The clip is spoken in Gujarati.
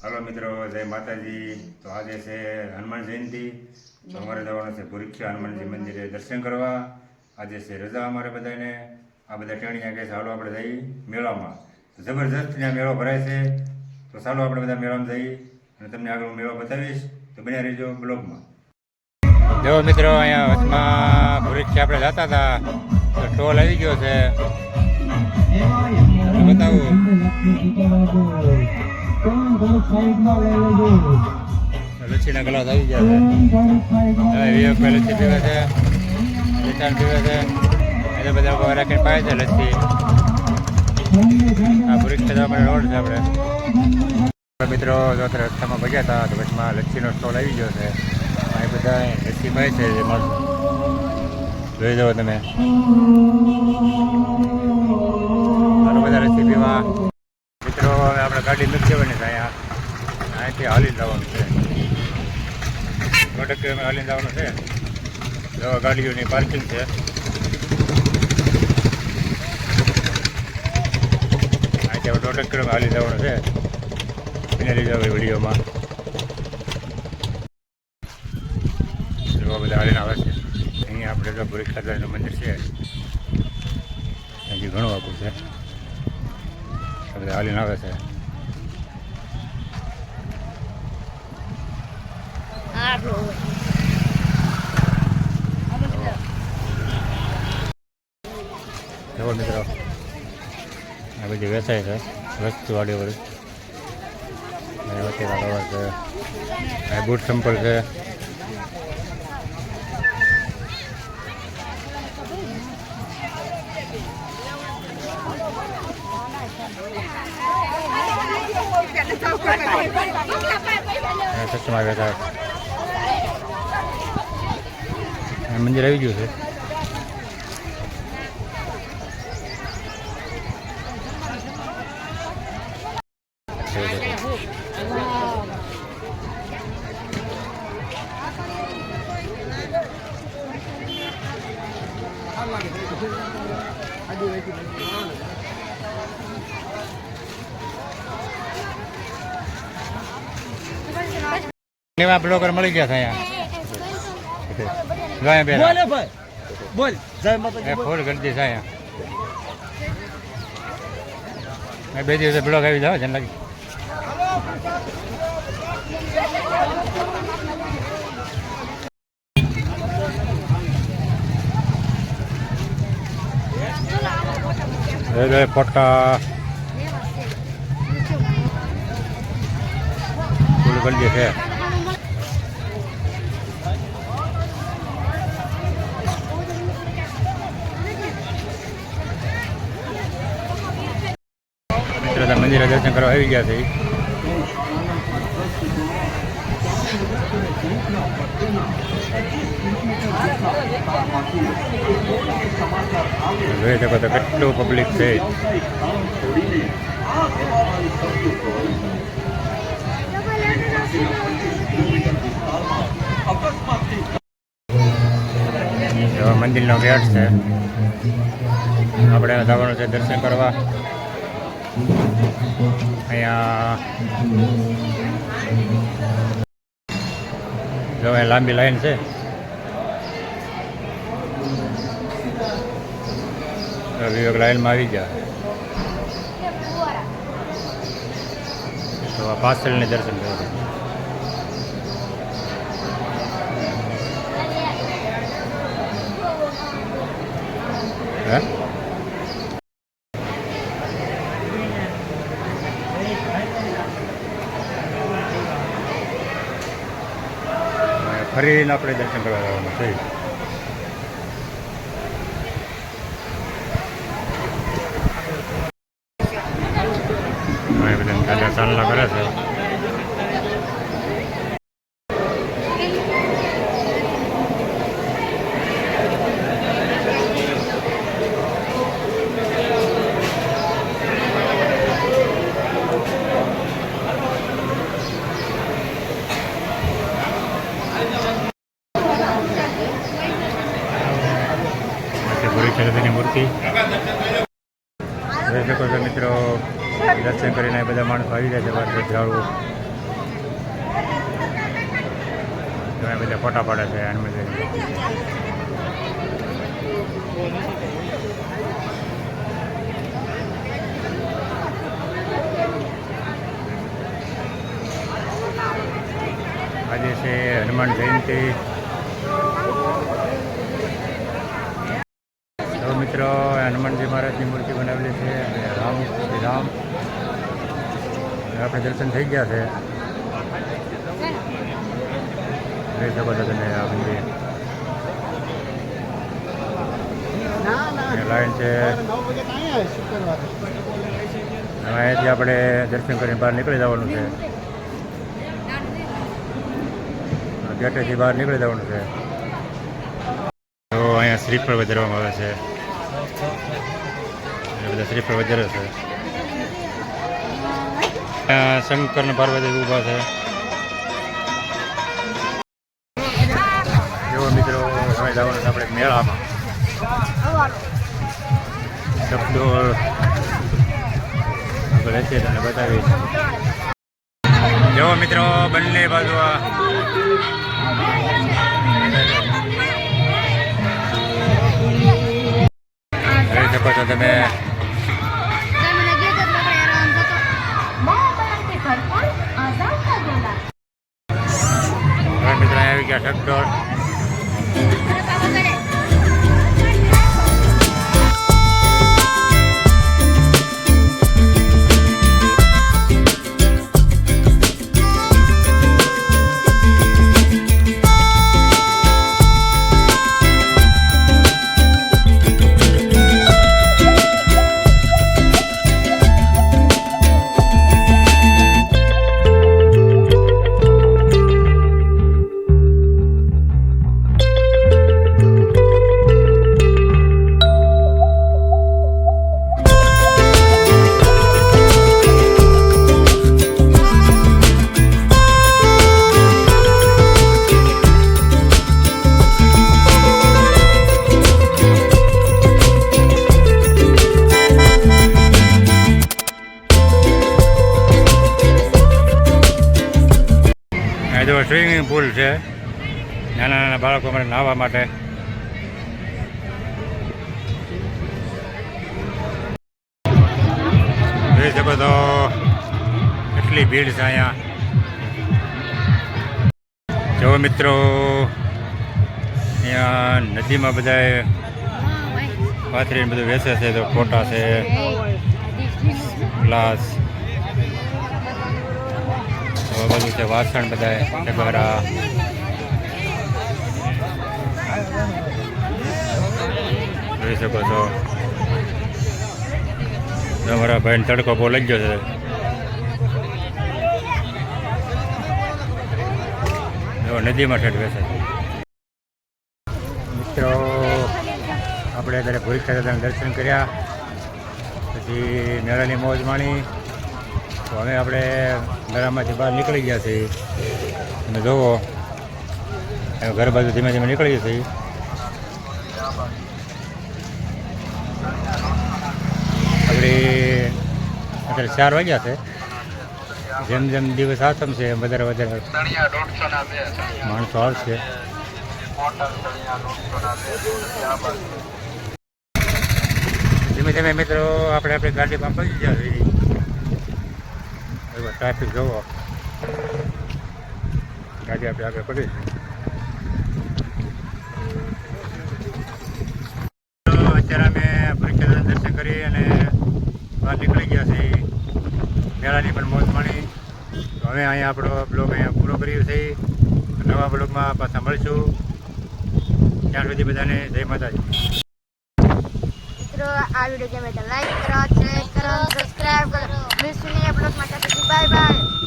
હાલો મિત્રો, જય માતાજી. તો આજે છે હનુમાન જયંતિ. તો અમારે જવાનું છે ભૂરીખ્યા હનુમાનજી મંદિરે દર્શન કરવા. આજે છે રજા અમારે બધાને. આ બધા ટેણીયા કહે છે હાલો આપણે જઈએ મેળામાં. જબરજસ્ત ત્યાં મેળો ભરાય છે. તો ચાલો આપણે બધા મેળામાં જઈએ અને તમને આગળ મેળો બતાવીશ. તો બન્યા રહેજો બ્લોગમાં. જો મિત્રો, અહીંયા વચમાં ભૂરીખ્યા આપણે જતા હતા તો ટોલ આવી ગયો છે. બતાવું લચ્છીના ગ્લાસ આવી ગયા છે. લચ્છી પીવે છે, લીટાણ પીવે છે. એટલે બધા લોકો રાખીને પાય છે લચ્છી. આ ભૂરીખ્યા જવા માટે રોડ છે આપણે. મિત્રો જો અત્યારે રસ્તામાં ભગ્યા હતા તો બસમાં લચ્છીનો સ્ટોલ આવી ગયો છે. અહીં બધા લચ્છી પાય છે. એમાં જોઈ જાઓ તમે. ચાલો બધા લચ્છી પીવા. મિત્રો હવે આપણે ગાડી નથી જવાની છે. અહીંયાથી હાલી જવાનું છે. 100 કિલોમીટર હાલી જવાનું છે. ગાડીઓની પાર્કિંગ છે. અહીંથી હવે 100 કિલોમીટર હાલી જવાનું છે. એને લીધે હવે વિડીયોમાં જોવા બધા હાલીને આવે છે. અહીંયા આપણે તો ભૂરીખ્યાનું મંદિર છે. હજી ઘણું આખું છે. બધા હાલીને આવે છે. જુઓ મિત્રો, આ બધી વેચાય છે વસ્તુવાળી વળી. વતીરા છે, બૂટ ચંપલ છે. ચશ્મા વેચાય. મંદિર આવી ગયું છે. બ્લોગર મળી ગયા છે અહીંયા. બોલ જય માતાજી. ફૂલ ગરદી છે અહીંયા. 2 દિવસે બ્લોગ આવી જાવ જેમ લાગી. ફોટા ફૂલ ગરદી છે. મંદિરે દર્શન કરવા આવી ગયા છે. જોઈ શકો તો કેટલું પબ્લિક છે. મંદિરનો ગેટ છે. આપણે જવાનું છે દર્શન કરવા. અહીંયા જો લાંબી લાઈન છે. વિવેક લાઈનમાં આવી ગયા તો પાછળને દર્શન કરવા. ફરીને આપણે દર્શન કરવા જવાનું છે. બધા ચાલના કરે છે. ભૂરીખ્યા મૂર્તિ જોઈ શકો છો મિત્રો. દર્શન કરીને બધા માણસો આવી જાય છે. બહાર શ્રદ્ધાળુઓ ઘણા બધા ફોટા પાડે છે હનુમાન જયંતી. આજે છે હનુમાન જયંતિ. તો મિત્રો હનુમાનજી મહારાજની મૂર્તિ બનાવેલી છે અને શ્રી રામ આપણે દર્શન થઈ ગયા છે. જોઈ શકો છો તમે આ મંદિર લાઈન છે. અહીંયાથી આપણે દર્શન કરીને બહાર નીકળી જવાનું છે. ગેટેથી બહાર નીકળી જવાનું છે. તો અહીંયા શ્રીફળ વધારવામાં આવે છે. બધા શ્રીફળ વધારે છે. શંકર ને પાર્વતી ઊભા છે. જો મિત્રો હવે જવાનું આપણે મેળામાં. ચકડોળ આગળ હશે તમને બતાવીશ. જો મિત્રો બંને બાજુ જોઈ શકો છો તમે. મિત્રો આવી ગયા ચકડોળ. જો સ્વિમિંગ પુલ છે નાના નાના બાળકો માટે નાહવા માટે. જોઈ શકો તો કેટલી ભીડ છે અહીંયા. જો મિત્રો અહીંયા નદીમાં બધા પાથરીને બધું વેચે છે. તો ફોટા છે, ગ્લાસ, બધું છે, વાસણ બધા ટગરા. જોઈ શકો છો તમારા ભાઈને તડકો બહુ લઈ ગયો છે. નદીમાં ઠેઠ બેસે મિત્રો. આપણે અત્યારે ભૂરીખા દાદાના દર્શન કર્યા, પછી મેળાની મોજ માણી. તો હવે આપણે મેળામાંથી બહાર નીકળી ગયા છીએ. અને જુઓ ઘર બાજુ ધીમે ધીમે નીકળીએ છીએ. આપણે અત્યારે 4 વાગ્યા છે. જેમ જેમ દિવસ આથમશે એમ વધારે વધારે માણસો આવશે. ધીમે ધીમે મિત્રો આપણે આપણી ગાડીમાં પહોંચી ગયા છીએ. ટ્રાફિક જોવો, ગાડી આપણે આગળ પડી. અત્યારે અમે ભૂરીખા દર્શન કરી અને બહાર નીકળી ગયા છીએ. મેળાની પણ મોજ માણી. તો હવે અહીંયા આપણો બ્લોગ અહીંયા પૂરો કર્યો છે. નવા બ્લોગમાં પાછા મળીશું. ત્યાં સુધી બધાને જય માતાજી. મિત્રો આ વિડીયો ગમે તો લાઈક કરો, શેર કરો, સબસ્ક્રાઇબ કરો. મિસ નહીં બ્લોગ માટે બાય બાય.